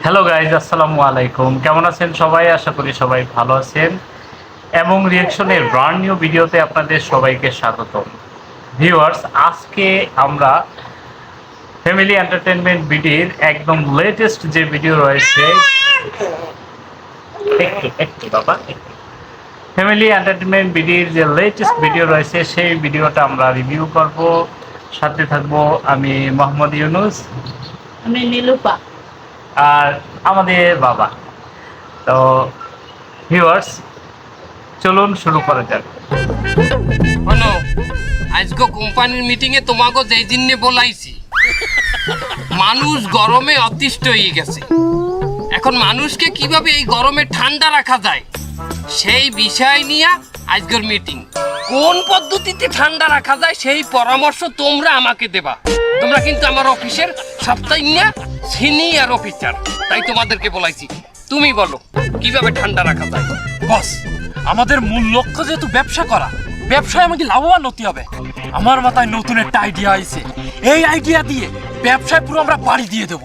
Hello guys, আসসালামু আলাইকুম। কেমন আছেন সবাই? আশা করি সবাই ভালো আছেন এবং রিয়েকশনের ব্র্যান্ড নিউ ভিডিওতে আপনাদের সবাইকে স্বাগতম। ভিউয়ার্স, আজকে আমরা ফ্যামিলি এন্টারটেনমেন্ট বিডির একদম লেটেস্ট যে ভিডিও রয়েছে, একটু বাবা, ফ্যামিলি এন্টারটেনমেন্ট বিডির যে লেটেস্ট ভিডিও রয়েছে সেই ভিডিওটা আমরা রিভিউ করব। সাথে থাকবো আমি মোহাম্মদ ইউনুস, আমি নীলুপা। আর আমাদের বাবা। তো ভিউয়ার্স, চলুন শুরু করা যাক। শোনো, আজকে কোম্পানির মিটিং এ তোমাকে যেই জন্য বলাইছি, মানুষ গরমে অতিষ্ঠ হয়ে গেছে। এখন মানুষকে কিভাবে এই গরমে ঠান্ডা রাখা যায় সেই বিষয় নিয়ে আজকের মিটিং। কোন পদ্ধতিতে ঠান্ডা রাখা যায় সেই পরামর্শ তোমরা আমাকে দেবা। তোমরা কিন্তু আমার অফিসের সপ্তাহে সিনিয়র অফিসার, তাই তোমাদেরকে বলাইছি। তুমি বলো কিভাবে ঠান্ডা রাখা যায়। বস, আমাদের মূল লক্ষ্য যেহেতু ব্যবসা করা, ব্যবসায় আমাকে লাভবান হতে হবে। আমার মাথায় নতুন একটা আইডিয়া আইছে। এই আইডিয়া দিয়ে ব্যবসায় পুরো আমরা বাড়ি দিয়ে দেবো।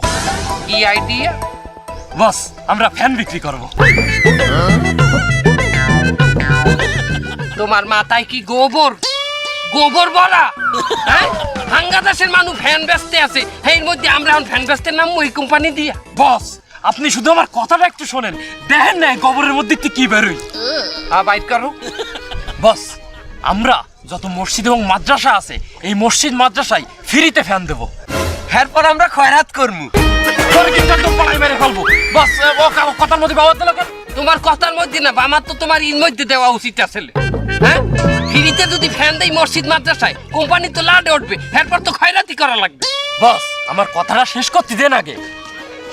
কি আইডিয়া? বস, আমরা ফ্যান বিক্রি করব। তোমার মাথায় কি গোবর গোবর বলা? হ্যাঁ, বাংলাদেশের মানুষ ফ্যান বেচতে আছে, এর মধ্যে আমরা এখন ফ্যান বেচতে নামবো এই কোম্পানি দিয়া? বস, আপনি শুধু আমার কথাটা একটু শোনেন। দেখেন না গোবরের মধ্যে কি বেরোয়। বাইট করো। বস, আমরা যত মসজিদ এবং মাদ্রাসা আছে, এই মসজিদ মাদ্রাসায় ফ্রিতে ফ্যান দেবো। এরপর আমরা খয়রাত করবো। তোর কিন্তু একদম পাড়ায় মেরে ফেলবো। বস, ও কথার মধ্যে বাবা দিল কেন? তোমার কথার মধ্যে না, আমার তো তোমার ইন মধ্যে দেওয়া উচিত আসলে। হ্যাঁ, ফ্রিতে যদি ফ্যান দেই মসজিদ মাদ্রাসায়, কোম্পানি তো লাডে উঠবে, এরপর তো খয়রাতি করা লাগবে। বস, আমার কথাটা শেষ করতে দেন আগে।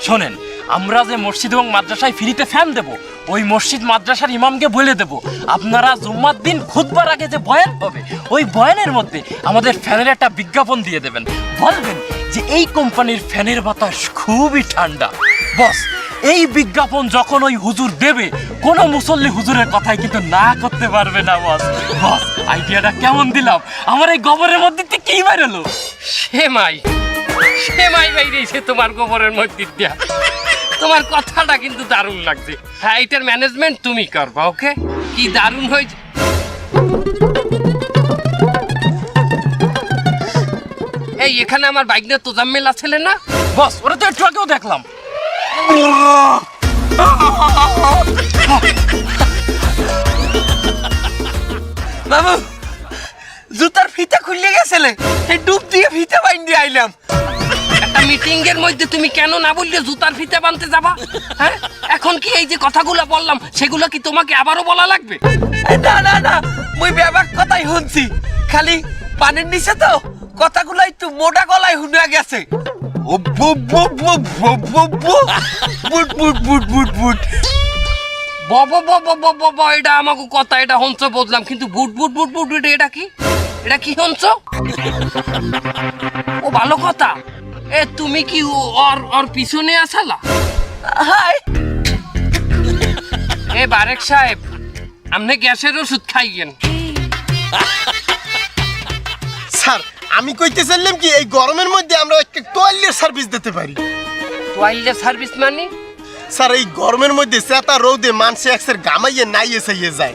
শোনেন, আমরা যে মসজিদ এবং মাদ্রাসায় ফ্রিতে ফ্যান দেব, ওই মসজিদ মাদ্রাসার ইমামকে বলে দেব আপনারা জুম্মার দিন খুতবার আগে যে বয়ান হবে, ওই বয়ানের মধ্যে আমাদের ফ্যানের একটা বিজ্ঞাপন দিয়ে দেবেন। বলবেন যে এই কোম্পানির ফ্যানের বাতাস খুবই ঠান্ডা। বস, এই বিজ্ঞাপন যখন ওই হুজুর দেবে, কোনো মুসল্লি হুজুরের কথাই কিন্তু না করতে পারবে না। বস, বস, আইডিয়াটা কেমন দিলাম? আমার এই গোবরের মধ্যে থেকে কি বেরোলো? সেমাই বাইরেছে তোমার গোবরের মধ্যে দিয়া। তোমার কথাটা কিন্তু দারুণ লাগছে। হ্যাঁ, এটার ম্যানেজমেন্ট তুমি করবা। ওকে, কি দারুণ হয়েছে। এই এখানে আমার বাইক নিয়ে তোজাম্মেল আছে না? বস, ওরা তো একটু আগেও দেখলাম। বাবু, জুতার ফিতা খুলে গেছিলে, এই ডুব দিয়ে ফিতা বাইন্ধে আইলাম। একটা মিটিং এর মধ্যে তুমি কেন না বললে জুতার ফিতা বানতে যাবা? হ্যাঁ, এখন কি এই যে কথাগুলো বললাম সেগুলো কি তোমাকে আবারও বলা লাগবে? না না না, মুই ব্যাপার কথাই শুনছি, খালি পানির নিচে তো কথাগুলো একটু মোটা গলায় শুনে গেছে। ও বু বু বু বু বু বু বুট বুট বুট বুট বুট। এটা আমাকে কথা, এটা হঞ্চ বললাম, কিন্তু বুট বুট বুট বুট বুট এটা কি? এটা কি হঞ্চ? ও ভালো কথা। এ তুমি কি ওর পিছনে আসালা? হাই, এ বারেক সাহেব, আপনি গ্যাসের ওষুধ খাইয়েন। স্যার, আমি কইতে চাইলাম কি এই গরমের মধ্যে আমরা একটা টয়লেট সার্ভিস দিতে পারি। টয়লেট সার্ভিস মানে? স্যার, এই গরমের মধ্যে চেতা রোদে মানুষ একসের গামাইয়ে নাইয়ে চাইয়ে যায়।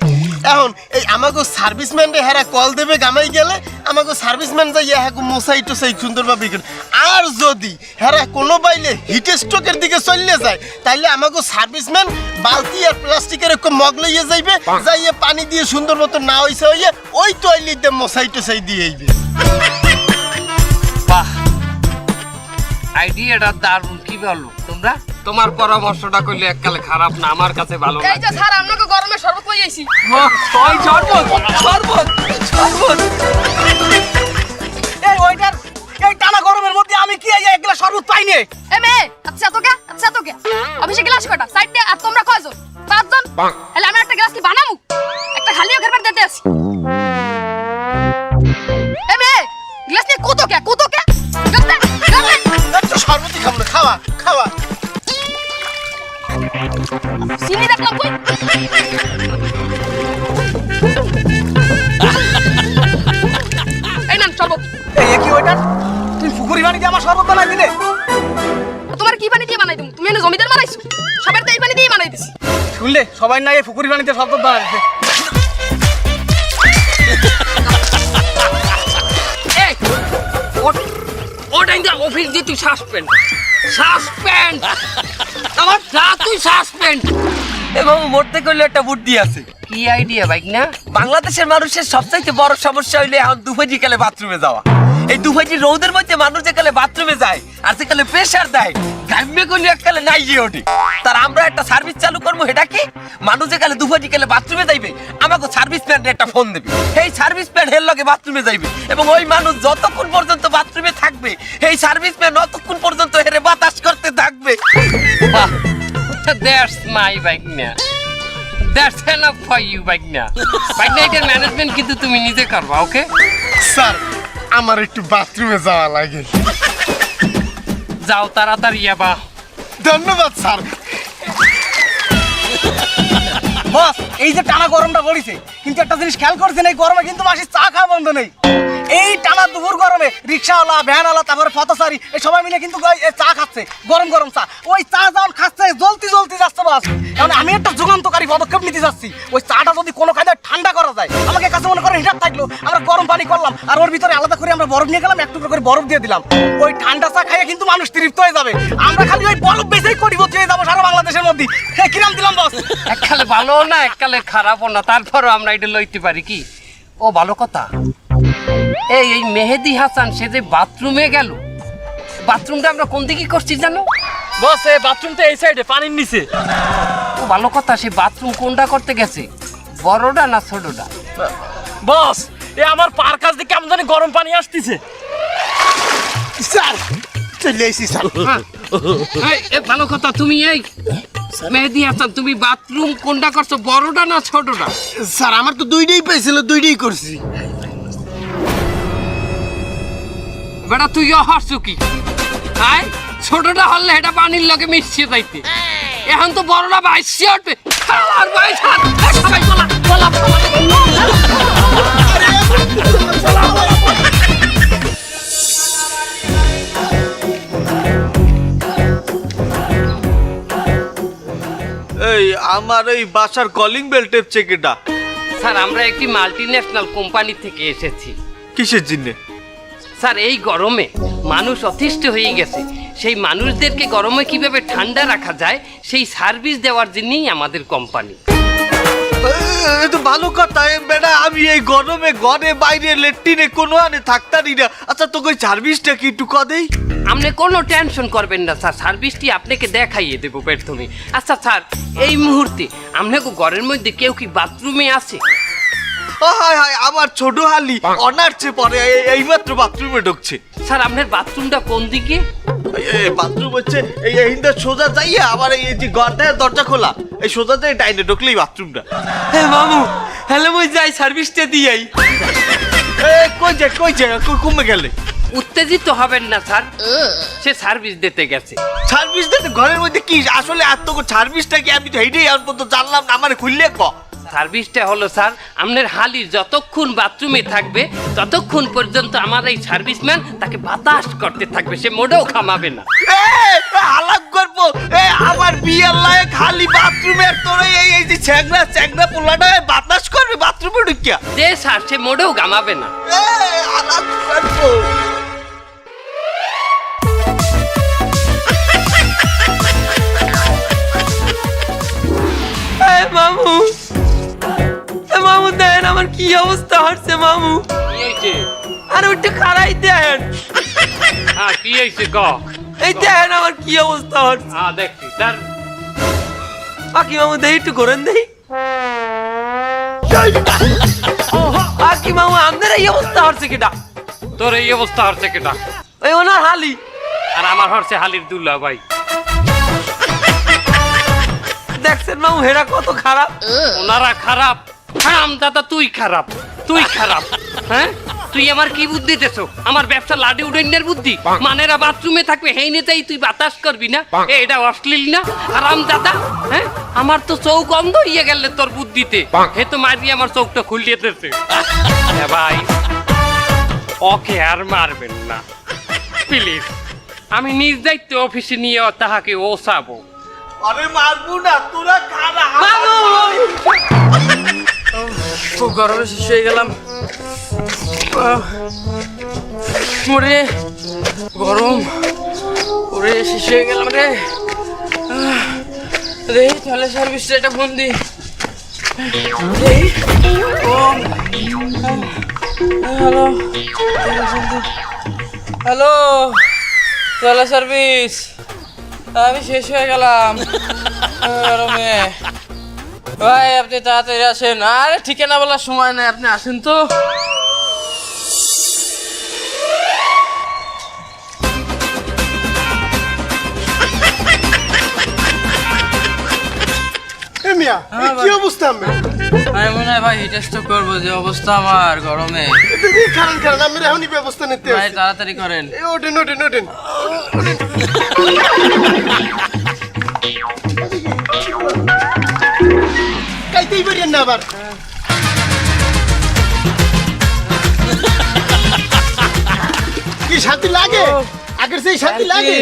এখন এই আমাকে সার্ভিসম্যানরে হেরা কল দেবে গামাই গেলে, আমাকে সার্ভিসম্যান যাই হ্যাঁ মশাই টসাই সুন্দরভাবে। আর যদি হেরা কোনো বাইলে হিট স্ট্রোকের দিকে চললে যায়, তাইলে আমাকে সার্ভিসম্যান বালতি আর প্লাস্টিকের একটা মগ লইয়ে যাইবে, যাইয়ে পানি দিয়ে সুন্দর মতো না হইছে হইয়ে ওই টয়লেট দিয়ে মশাই টসাই দিয়ে আইবে। বাহ, আইডিয়াটা দারুণ। কি বলো তোমরা? তোমার পরামর্শটা করলে এককালে খারাপ না, আমার কাছে ভালো এই যে লাগে। স্যার, আপনাকে গরমে শরবত লই আইছি। ওই শরবত শরবত শরবত। এই ওইটার এই টানা গরমের মধ্যে আমি কি এই একলা শরবত পাইনি? এ মেয়ে, আচ্ছা তো কে অফিসে গ্লাস কটা সাইড দে, আর তোমরা কয়জন? 5 জন। তাহলে আমি একটা গ্লাস কি বানামু? একটা খালিও ঘর দিতে আসি। এ মেয়ে, গ্লাস নিয়ে কত কে গ্লাস দে। একটু শরবতই খাবো না, খাওয়া খাওয়া। চিনি দেখলাম কই? এই নেন শরবত। এই কি ওইটার? তুই পুকুরি বানিয়ে আমার শরবত বানাই দিলে? তোমার কি পানি দিয়ে বানাই দিমু? তুমি এনে জমিদার বানাইছো, সবার তো এই পানি দিয়ে বানাই দিছি। শুনলে সবাই না এই ফুকুরি পানিতে শব্দ বানাচ্ছে। এই ওটাই অফিস দিয়ে তুই সাসপেন্ড আমার যা তুই সাসপেন্ড। এবং মরতে করলে একটা বুদ্ধি আছে। কি আইডিয়া বাইক না? বাংলাদেশের মানুষের সবচাইতে বড় সমস্যা হইলে এখন দুপুরি কালে বাথরুমে যাওয়া। এই দুপুরি রোদের মধ্যে মানুষ যেকালে বাথরুমে যায় আর যেকালে প্রেসার দেয় গাম্মে করলে এককালে নাই গিয়ে ওঠে। তার আমরা একটা সার্ভিস চালু করবো, এটা কি মানুষ যেকালে দুপুরি কালে বাথরুমে যাইবে আমাকে সার্ভিস প্যান্টে একটা ফোন দেবে, এই সার্ভিস প্যান্ট হের লগে বাথরুমে যাইবে এবং ওই মানুষ যতক্ষণ পর্যন্ত বাথরুমে থাকবে এই সার্ভিস প্যান্ট ততক্ষণ পর্যন্ত হেরে বাতাস করতে থাকবে। That's my bike না। That's enough for you bike না। Bike না এটার ম্যানেজমেন্ট কিন্তু তুমি নিজে করবা, ওকে? স্যার আমার একটু বাথরুমে যাওয়া লাগে। যাও তাড়াতাড়ি যাবা। ধন্যবাদ স্যার। বস এই যে টানা গরমটা পড়িছে, কিন্তু একটা জিনিস খেয়াল করছেন এই গরমে কিন্তু মাসি চা খাওয়া বন্ধ নেই। এই টানা দুপুর গরমে রিক্সাওয়ালা ভ্যানওয়ালা তারপরে পথচারী এই সবাই মিলে কিন্তু এই চা খাচ্ছে, গরম গরম চা। ওই চা যখন খাচ্ছে জ্বলতি জ্বলতি যাচ্ছে বস। এখন আমি একটা যুগান্তকারী পদক্ষেপ নিতে যাচ্ছি, ওই চাটা যদি কোনো কায়দায় ঠান্ডা করা যায়, আমাকে কাছে মনে করেন হিটার থাকলো, আমরা গরম পানি করলাম আর ওর ভিতরে আলাদা করে আমরা বরফ নিয়ে গেলাম, একটু করে বরফ দিয়ে দিলাম, ওই ঠান্ডা চা খাইয়ে কিন্তু মানুষ তৃপ্ত হয়ে যাবে। আমরা খালি ওই বরফ বেঁচেই কোটিপতি হয়ে যাবো সারা বাংলাদেশের মধ্যে। কিরাম দিলাম বস? এককালে ভালো না এককালে খারাপও না, তারপরও আমরা এটা লইতে পারি কি? ও ভালো কথা। এই মেহেদি হাসান সে যে বাথরুমে গেল, বাথরুমটা আমরা কোন দিকে করছি জানো? বস এই বাথরুমটা এই সাইডে পানির নিচে। ও ভালো কথা, সে বাথরুম কোনটা করতে গেছে, বড়টা না ছোটটা? বস এ আমার পার কাছ দিয়ে কেমন জানি গরম পানি আসতেছে। স্যার চলে এসেছি স্যার। এই ভালো কথা, তুমি এই মেহেদি হাসান তুমি বাথরুম কোনটা করছো, বড়টা না ছোটটা? স্যার আমার তো দুইটাই পেয়েছিল, দুইটাই করছি। বেটা তুই হাসছো কি? হাই ছোটটা হলে এটা পানির লগে মিশিয়ে যাইতে, এখন তো বড়টা বাইশে উঠবে। খালার বাইশ হাত, সবাই বলা বলা এই আমার এই বাসার কলিং বেল টেপছে কেটা? স্যার আমরা একটি মাল্টিন্যাশনাল কোম্পানি থেকে এসেছি। কিসের জন্য? স্যার এই গরমে মানুষ অতিষ্ঠ হয়ে গেছে, সেই মানুষদেরকে গরমে কিভাবে ঠান্ডা রাখা যায় সেই সার্ভিস দেওয়ার জন্যই আমাদের কোম্পানি। এ তো ভালো কথা বেটা, আমি এই গরমে ঘরে বাইরে লেট্রিনে কোনো আনে থাকতারি না। আচ্ছা তোকে ওই সার্ভিসটা কি একটু কদেই? আপনি কোনো টেনশন করবেন না স্যার, সার্ভিসটি আপনাকে দেখাইয়ে দেবো প্রথমে। আচ্ছা স্যার এই মুহূর্তে আপনাকে ঘরের মধ্যে কেউ কি বাথরুমে আছে? হায় হায় আমার ছোট হালি অনার্সে পরে এইমাত্র বাথরুমে ঢুকছে। স্যার আপনার বাথরুমটা কোন দিকে? বাথরুম হচ্ছে এই সোজা যাইয়া আবার এই যে ঘরটার দরজা খোলা, এই সোজা যাই ডাইনে ঢুকলেই বাথরুমটা। হ্যাঁ মামু হ্যালো মই যাই সার্ভিসটা দিয়াই। কই যায় কমে গেলে? উত্তেজিত হবেন না স্যার, সে সার্ভিস দিতে গেছে। সার্ভিস দিতে ঘরের মধ্যে কি আসলে এত সার্ভিসটা কি? আমি তো হেঁটেই আর পর্যন্ত জানলাম না, আমার খুললে ক। সার্ভিসটা হলো স্যার আপনার হালির যতক্ষণ বাথরুমে থাকবে ততক্ষণ পর্যন্ত আমার এই সার্ভিসম্যান তাকে বাতাস করতে থাকবে, সে মোটেও খামাবে না। হালাক করবো আমার বিয়ের লায়ক খালি বাথরুমে তোর এই যে চ্যাংরা পোলাটা বাতাস করবে বাথরুমে ঢুকিয়া? যে স্যার সে মোটেও ঘামাবে না। হালাক করবো। মামু মামু দেন আমার কি অবস্থা হচ্ছে মামু। কি হয়েছে? আর ওইটা খারাই দেন। হ্যাঁ কি হয়েছে ক? এই দেন আমার কি অবস্থা হচ্ছে। হ্যাঁ দেখছি স্যার। বাকি মামু দেই একটু করেন দেই। বাকি মামু আপনার এই অবস্থা হচ্ছে কিটা? তোর এই অবস্থা হচ্ছে কেটা? ওই ওনার হালি আর আমার হচ্ছে হালির দুল্লা ভাই। দেখছেন মামু হেরা কত খারাপ। ওনারা খারাপ? হারাম দাদা তুই খারাপ, তুই খারাপ। হ্যাঁ তুই আমার কি বুদ্ধি দিতেছ? আমার ব্যবসা লাডি উডেনের বুদ্ধি? মানেরা বাথরুমে থাকবে হেই নেতাই তুই বাতাস করবি না? এটা অশ্লীল না হারাম দাদা? হ্যাঁ আমার তো চৌক অন্ধ হইয়া গেলে তোর বুদ্ধিতে, হে তো মারি আমার চোখটা খুলিয়ে দিতেছে। ভাই ওকে আর মারবেন না প্লিজ, আমি নিজ দায়িত্বে অফিসে নিয়ে তাহাকে ওসাবো। আরে মারবো না, তোরা খানা খুব গরমে শেষ হয়ে গেলাম। ওরে গরম, ওরে শেষ হয়ে গেলাম রে। রে তাহলে সার্ভিসটা এটা ফোন দি। হ্যালো হ্যালো, তাহলে সার্ভিস, আমি শেষ হয়ে গেলাম গরমে। ভাই আপনি তাড়াতাড়ি আসেন। আরে ঠিকানা বলার সময় নাই, আপনি আসেন তো। এ মিয়া, এ কি অবস্থা আমি? আমি মনে হয় ভাই হিট স্ট্রোক করবো, যে অবস্থা আমার গরমে। তুমি খারান খারান, আমি এখনই ব্যবস্থা নিতে ভাই আছি। তাড়াতাড়ি করেন। এ ওঠেন ওঠেন ওঠেন। কাইতেই পারেন না আবার। কি শান্তি লাগে? আগের সেই শান্তি লাগে?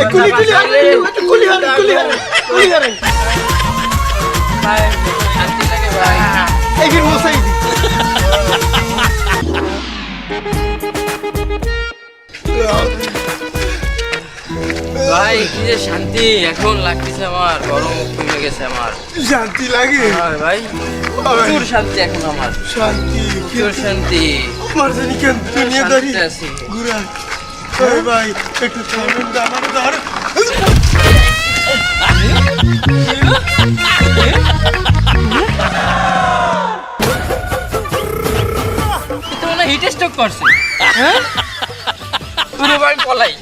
এ কুলি কুলি হারেন, একটু কুলি হারেন, কুলি হারেন, কুলি হারেন। ভাই শান্তি লাগে ভাই। এই ফির মশাই দি। ভাই কি যে শান্তি এখন লাগতেছে আমার, গরম কমে গেছে আমার। শান্তি লাগে? হ্যাঁ ভাই, প্রচুর শান্তি এখন আমার, শান্তি প্রচুর শান্তি। আমার জানি কেন দুনিয়াদারি শান্তি আছি। ঘুরা। এই ভাই একটু থামেন তো, আমার ধর। তো মনে হিট স্ট্রোক করছে। হ্যাঁ পুরো ভাই পলাই।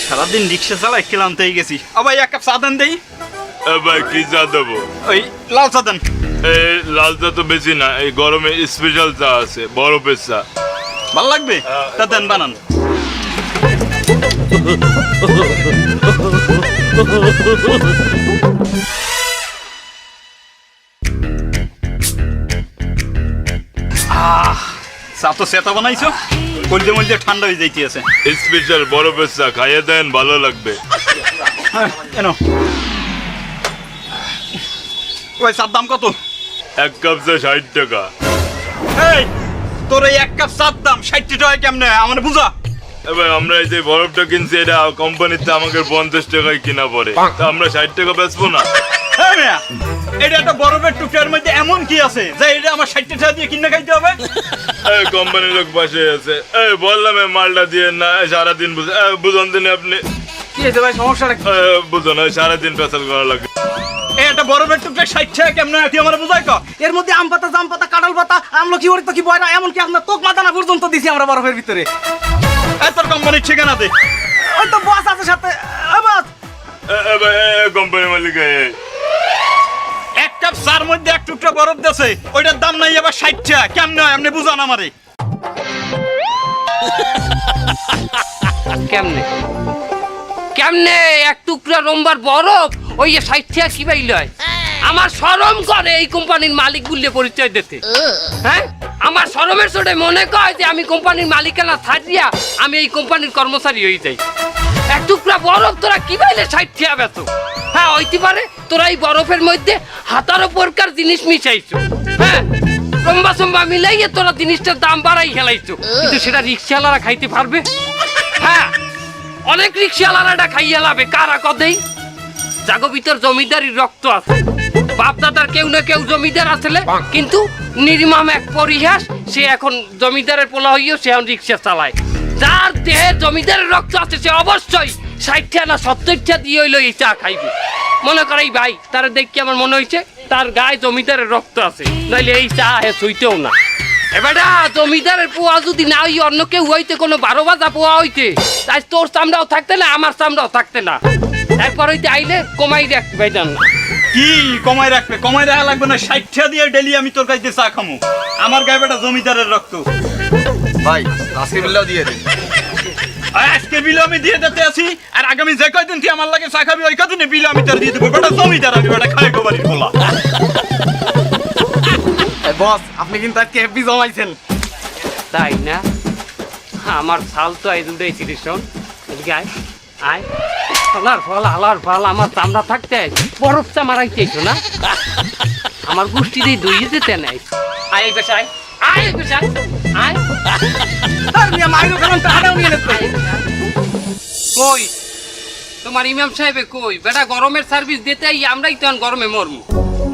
সারাদিন রিক্সা চালাই ক্লান্ত হয়ে গেছি। আবার এক কাপ চা দেন দেই। ভাই কি চা দেবো? ওই লাল চা দেন। এই লাল চা তো বেশি না, এই গরমে স্পেশাল চা আছে, বরফের চা। ভাল লাগবে? তা দেন বানান। চা তো সেটা বানাইছো, কলজে মলজে ঠান্ডা হয়ে যাইতে আছে। স্পেশাল বরফের চা খাইয়ে দেন, ভালো লাগবে। কেন ওই চার দাম কত? এক কাপ চা 60 টাকা। এই তোর এই এক কাপ চার দাম 60 টাকা কেমনে? আমার বুঝা। এবার আমরা এই যে বরফটা কিনছি, এটা কোম্পানিতে আমাকে 50 টাকায় কিনা পড়ে, তা আমরা 60 টাকা বেচবো না? হ্যাঁ মিয়া, এটা একটা বরফের টুকরার মধ্যে এমন কি আছে যে এটা আমার 60 টাকা দিয়ে কিনে খাইতে হবে? এই কোম্পানির লোক পাশে আছে, এই বললাম এই মালটা দিয়ে না, সারাদিন বুঝন দিন আপনি। কি হয়েছে ভাই, সমস্যাটা কি? বুঝুন সারাদিন পেশাল করা লাগে। এই একটা বরফের টুকরা 60 টাকা কেমনে তুই আমার বুঝাই কা? এর মধ্যে আম পাতা, জাম পাতা, কাঁঠাল পাতা, আমলকি, ওরি তো কি বয়রা, এমনকি আপনার তোক মাদানা পর্যন্ত দিছি আমরা বরফের ভিতরে। এই তোর কোম্পানির ঠিকানা দে। ওই তো বস আছে সাথে। বস কোম্পানি মালিক এক কাপ চার মধ্যে এক টুকরা বরফ দেছে, ওইটার দাম নাই আবার 60 টাকা কেমনে হয়? আপনি বুঝান আমারে। কেমনে কেমনে এক টুকরা নম্বর বরফ ওই 60 টাকা কি পাইল হয়? আমার শরম করে এই কোম্পানির মালিক বললে পরিচয় দিতে। হ্যাঁ, আমার শরমের চোটে মনে কয় যে আমি কোম্পানির মালিকানা ছাড়িয়া আমি এই কোম্পানির কর্মচারী হয়ে যাই। এক টুকরা বরফ তোরা কি পাইলে 60 টাকা বেচ? হ্যাঁ হইতে পারে তোরা এই বরফের মধ্যে হাতারো প্রকার জিনিস মিশাইছো। হ্যাঁ, লম্বা সম্বা মিলাইয়ে তোরা জিনিসটার দাম বাড়াই খেলাইছো, কিন্তু সেটা রিক্সাওয়ালারা খাইতে পারবে? হ্যাঁ, অনেক রিক্সাওয়ালারা এটা খাইয়ে লাভে। কারা কদেই জাগো ভিতর জমিদারির রক্ত আছে, বাপ দাদার কেউ না কেউ জমিদার আসলে, কিন্তু নির্মম এক পরিহাস, সে এখন জমিদারের পোলা হইও সে এখন রিক্সা চালায়। যার দেহে জমিদারের রক্ত আছে সে অবশ্যই 60 টাকা না 70 টাকা দিয়ে হইলো এই চা খাইবে। মনে করে এই ভাই তার দেখি আমার মনে হয়েছে তার গায়ে জমিদারের রক্ত আছে, নাইলে এই চা হে ছুঁইতেও না। এবারে জমিদারের পোয়া যদি না হই অন্য কেউ হইতে, কোনো 12 বাজা পোয়া হইতে, তাই তোর চামড়াও থাকতে না, আমার চামড়াও থাকতে না। একবার হইতে আইলে কমাই রাখতে ভাইজান। কি কমাই রাখবে? কমাই রাখা লাগবে না, 60 টাকা দিয়ে ডেলি আমি তোর কাছে চা খামু। আমার গায়ে বেটা জমিদারের রক্ত। ভাই আজকে বিলটাও দিয়ে দিন। আর আজকে বিল আমি দিয়ে দিতে আছি, আর আগামী যে কয়দিন তুই আমার লাগে চা খাবি ওই কদিনে বিল আমি তোর দিয়ে দেবো। বেটা জমিদার আমি, বেটা খায় গোবারির খোলা। বস আপনি কিন্তু আজকে হেভি জমাইছেন। তাই না? আমার ছাল তো এই দুটোই চিরিশন। এদিকে আয় আয়, হালার ফল আমার চামড়া থাকতে বরফ চামারাইতে না, আমার গোষ্ঠী দিয়ে দইয়ে যেতে নাই। আয় এই পেশায়, আয় এই পেশায়, আয়। আর মিয়া মাইরো কারণ টাকাও নিয়ে নেন। কই তোমার ইমাম সাহেবে কই? বেটা গরমের সার্ভিস দিতে আমরাই তো গরমে মরমু।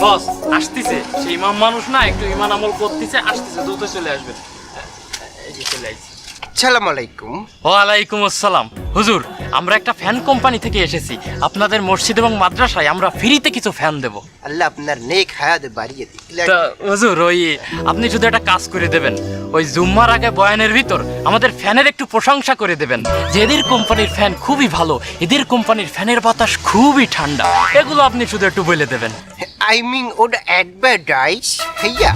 বস আসতেছে, সেই ইমাম মানুষ না, একটু ইমান আমল করতেছে, আসতেছে, দ্রুত চলে আসবেন। এই যে চলে আসছি। আসসালামু আলাইকুম। ওয়ালাইকুম আসসালাম। হুজুর, আমরা একটা ফ্যান কোম্পানি থেকে এসেছি। আপনাদের মসজিদ এবং মাদ্রাসায় আমরা ফ্রিতে কিছু ফ্যান দেব। আল্লাহ আপনার নেক হায়াত বাড়িয়ে দিক। তা হুজুর, ওই আপনি শুধু একটা কাজ করে দেবেন, ওই জুম্মার আগে বয়ানের ভিতর আমাদের ফ্যানের একটু প্রশংসা করে দেবেন যে এদের কোম্পানির ফ্যান খুবই ভালো, এদের কোম্পানির ফ্যানের বাতাস খুবই ঠান্ডা। এগুলো আপনি শুধু একটু বলে দেবেন। আই মিন ওটা অ্যাডভার্টাইজ হইয়া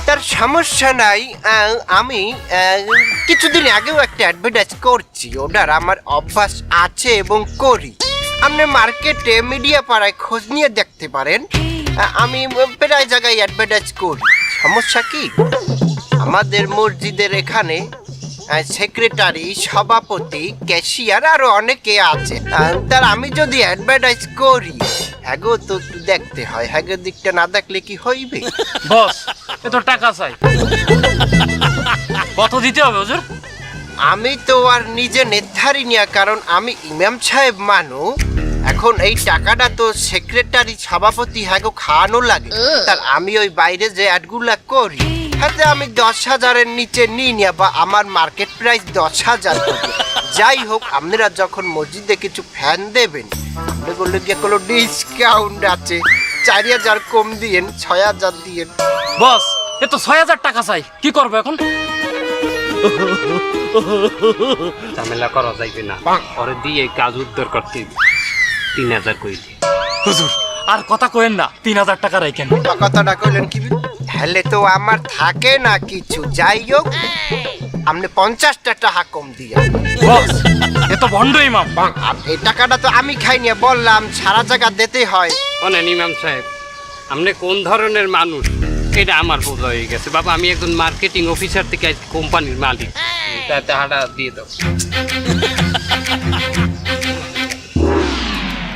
তার সমস্যা নাই। আমি কিছুদিন আগেও একটা অ্যাডভার্টাইজ করছি, ওটার আমার অভ্যাস আছে এবং করি। আপনি মার্কেটে মিডিয়া পাড়ায় খোঁজ নিয়ে দেখতে পারেন, আমি প্রায় জায়গায় অ্যাডভার্টাইজ করি। সমস্যা কি, আমাদের মসজিদের এখানে সেক্রেটারি, সভাপতি, ক্যাশিয়ার আরো অনেকে আছে। তার আমি যদি অ্যাডভার্টাইজ করি, হ্যাগো তো একটু দেখতে হয়, হ্যাগো দিকটা না দেখলে কি হইবে? বস এ তো টাকা চাই, কত দিতে হবে হুজুর? আমি তো আর নিজে নির্ধারি না, কারণ আমি ইমাম সাহেব মানু। এখন এই টাকাটা তো সেক্রেটারি, সভাপতি হ্যাগো খাওয়ানো লাগে। তার আমি ওই বাইরে যে অ্যাডগুলা করি, হাতে আমি 10,000-এর নিচে নিই না, বা আমার মার্কেট প্রাইস 10,000। যাই হোক, আপনারা যখন মসজিদে কিছু ফ্যান দেবেন, আপনাগুলো গিয়ে কোনো ডিসকাউন্ট আছে, 4,000 কম দিয়েন, 6,000 দিয়েন। বস এ তো 6,000 টাকা চাই, কি করবো এখন? ঝামেলা করা যাইবে না, পরে দিয়ে কাজ উদ্ধার করতে 3,000 কই দি। হুজুর আর কথা কইেন না, 3,000 টাকা রাখেন। কথাটা কইলেন কি? হেলে তো আমার থাকে না কিছু। যাই হোক, আপনি 50টা টাকা কম দিয়ে। বস এ তো ভণ্ড ইমাম। আর এই টাকাটা তো আমি খাই নিয়ে বললাম, সারা জায়গা দিতে হয়। শোনেন ইমাম সাহেব, আপনি কোন ধরনের মানুষ এটা আমার বোঝা হয়ে গেছে। বাবা, আমি একজন মার্কেটিং অফিসার থেকে কোম্পানির মালিক, তা টাকাটা দিয়ে দাও।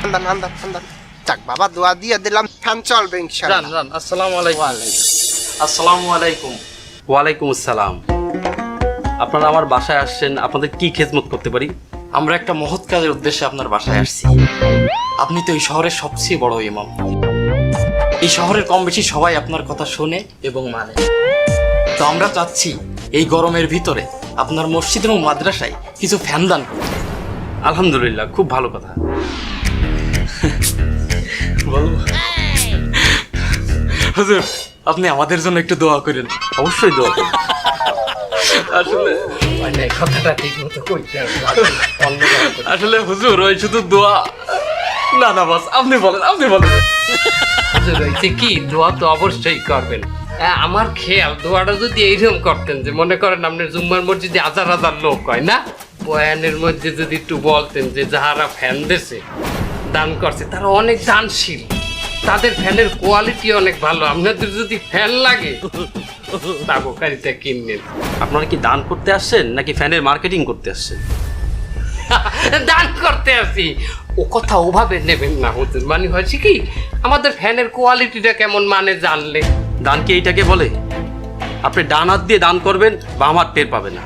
আন্দান আন্দান আন্দান। যাক বাবা, দোয়া দিয়ে দিলাম, ফ্যান চলবে ইনশাআল্লাহ। জান আসসালামু আলাইকুম। আসসালামু আলাইকুম। ওয়ালাইকুম আসসালাম। আপনারা আমার বাসায় আসছেন, আপনাদের কি খেদমত করতে পারি? আমরা একটা মহৎ কাজের উদ্দেশ্যে আপনার বাসায় আসছি। আপনি তো এই শহরের সবচেয়ে বড় ইমাম, এই শহরের কম বেশি সবাই আপনার কথা শোনে এবং মানে। তো আমরা চাচ্ছি এই গরমের ভিতরে আপনার মসজিদ এবং মাদ্রাসায় কিছু ফ্যান দান করতে। আলহামদুলিল্লাহ, খুব ভালো কথা। হুজুর আপনি আমাদের জন্য একটু দোয়া করেন। অবশ্যই দোয়া করব। আসলে মানে কথাটা ঠিক মতো কইতে হবে। আসলে হুজুর ওই শুধু দোয়া না না, বাস আপনি বলেন, আপনি বলেন। হয়েছে কি, দোয়া তো অবশ্যই করবেন। আমার খেয়াল দোয়াটা যদি এইরকম করতেন যে মনে করেন আপনার জুম্মার মসজিদে হাজার হাজার লোক হয় না, বয়ানের মধ্যে যদি একটু বলতেন যে যাহারা ফ্যান দেশে দান করছে তারা অনেক দানশীল, তাদের ফ্যানের কোয়ালিটি অনেক ভালো, আপনাদের যদি ফ্যান লাগে তাবকারিটা কিনলেন। আপনারা কি দান করতে আসছেন নাকি ফ্যানের মার্কেটিং করতে আসছেন? দান করতে আসি, ও কথা ওভাবে নেবেন না হুজুর। মানে হয়েছে কি, আমাদের ফ্যানের কোয়ালিটিটা কেমন মানে জানলে। দান কি এইটাকে বলে? আপনি ডান হাত দিয়ে দান করবেন, বাম হাত টের পাবে না।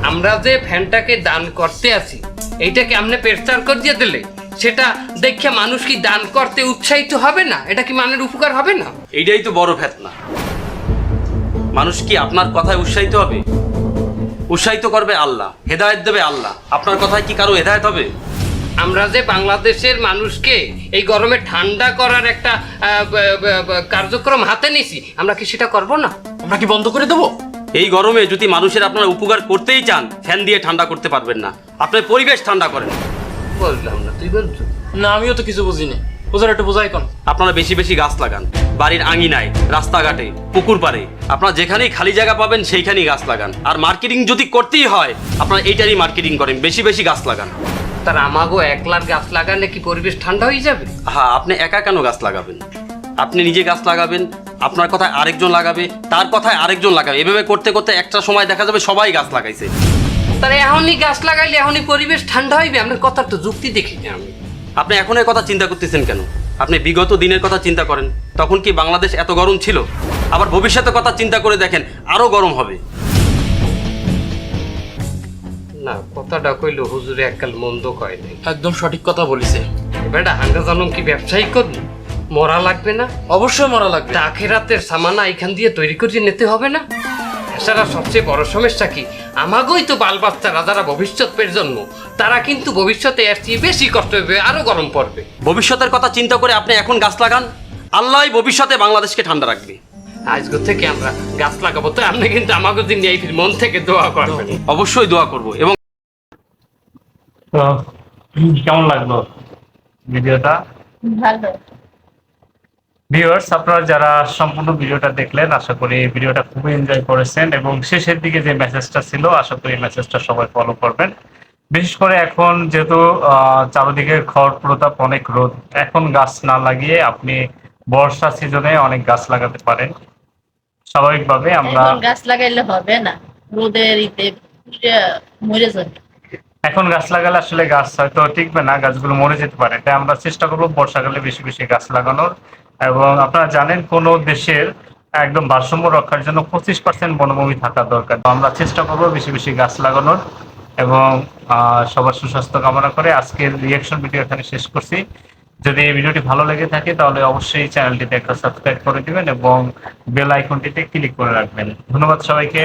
আমরা যে ফ্যানটাকে দান করতে আসি, এইটাকে আপনি প্রচার করিয়ে দিলে সেটা দেখে মানুষ কি দান করতে উৎসাহিত হবে না? এটা কি মানের উপকার হবে না? এইটাই তো বড় ফেতনা। মানুষ কি আপনার কথায় উৎসাহিত হবে? উৎসাহিত করবে আল্লাহ, হেদায়েত দেবে আল্লাহ। আপনার কথায় কি কারো হেদায়েত হবে? আমরা যে বাংলাদেশের মানুষকে এই গরমে ঠান্ডা করার একটা কার্যক্রম হাতে নিছি, আমরা কি সেটা করব না? আমরা কি বন্ধ করে দেবো? এই গরমে যদি মানুষের আপনারা উপকার করতেই চান, ফ্যান দিয়ে ঠান্ডা করতে পারবেন না। আপনার পরিবেশ ঠান্ডা করেন। বললাম না, তুই বলছো না, আমিও তো কিছু বুঝিনি। হুজুর একটু বোঝাই কোন। আপনারা বেশি বেশি গাছ লাগান, বাড়ির আঙিনায়, রাস্তাঘাটে, পুকুর পাড়ে, আপনারা যেখানেই খালি জায়গা পাবেন সেইখানেই গাছ লাগান। আর মার্কেটিং যদি করতেই হয়, আপনারা এইটারই মার্কেটিং করেন, বেশি বেশি গাছ লাগান। তার আমাগো একলার গাছ লাগালে কি পরিবেশ ঠান্ডা হয়ে যাবে? হ্যাঁ, আপনি একা কেন গাছ লাগাবেন? আপনি নিজে গাছ লাগাবেন, আপনার কথায় আরেকজন লাগাবে, তার কথায় আরেকজন লাগাবে, এভাবে করতে করতে একটা সময় দেখা যাবে সবাই গাছ লাগাইছে। তাহলে এখনই গাছ লাগাইলে এখনই পরিবেশ ঠান্ডা হইবে? আপনার কথার তো যুক্তি দেখি না আমি। আপনি এখন এর কথা চিন্তা করতেছেন কেন? আপনি বিগত দিনের কথা চিন্তা করেন, তখন কি বাংলাদেশ এত গরম ছিল? আবার ভবিষ্যতের কথা চিন্তা করে দেখেন, আরো গরম হবে। না, কথাটা কইলো হুজুরে এককাল মন্দ কয় নাই। একদম সঠিক কথা বলিছে। বেটা আমরা জানো কি ব্যবসায়ী করবি, মরা লাগবে না? অবশ্যই মরা লাগবে। আখেরাতের সামানা এখান দিয়ে তৈরি করে নিতে হবে না? এছাড়া সবচেয়ে বড় সমস্যা কি, আমাগোই তো বাল বাচ্চারা যারা ভবিষ্যৎ প্রজন্ম, তারা কিন্তু ভবিষ্যতে এর চেয়ে বেশি কষ্ট হবে, আরো গরম পড়বে। ভবিষ্যতের কথা চিন্তা করে আপনি এখন গাছ লাগান, আল্লাহই ভবিষ্যতে বাংলাদেশকে ঠান্ডা রাখবে। আজকে থেকে আমরা গাছ লাগাবো, তো আপনি কিন্তু আমাকে দিন এই মন থেকে দোয়া করবেন। অবশ্যই দোয়া করব। এবং তো কেমন লাগলো ভিডিওটা? ভালো। ভিউয়ার্স, আপনারা যারা সম্পূর্ণ ভিডিওটা দেখলেন, আশা করি ভিডিওটা খুবই এনজয় করেছেন এবং শেষের দিকে যে মেসেজটা ছিল, আশা করি মেসেজটা সবাই ফলো করবেন। বিশেষ করে এখন যেহেতু চারদিকে খড় প্রতাপ, অনেক রোদ, এখন গাছ না লাগিয়ে আপনি বর্ষা সিজনে অনেক গাছ লাগাতে পারেন। স্বাভাবিকভাবে আমরা গাছ লাগাইলে হবে না, রোদের ইতে মরে যাবে। এখন গাছ লাগালে আসলে গাছ হয়তো টিকবে না, গাছগুলো মরে যেতে পারে। তাই আমরা চেষ্টা করবো বর্ষাকালে বেশি বেশি গাছ লাগানোর। এবং আপনারা জানেন কোন দেশের একদম ভারসাম্য রক্ষার জন্য 25% বনভূমি থাকা দরকার। তো আমরা চেষ্টা করবো বেশি বেশি গাছ লাগানোর এবং সবার সুস্বাস্থ্য কামনা করে আজকের রিয়াকশন ভিডিও এখানে শেষ করছি। যদি এই ভিডিওটি ভালো লেগে থাকে তাহলে অবশ্যই চ্যানেলটিতে একটা সাবস্ক্রাইব করে দিবেন এবং বেল আইকনটিতে ক্লিক করে রাখবেন। ধন্যবাদ সবাইকে।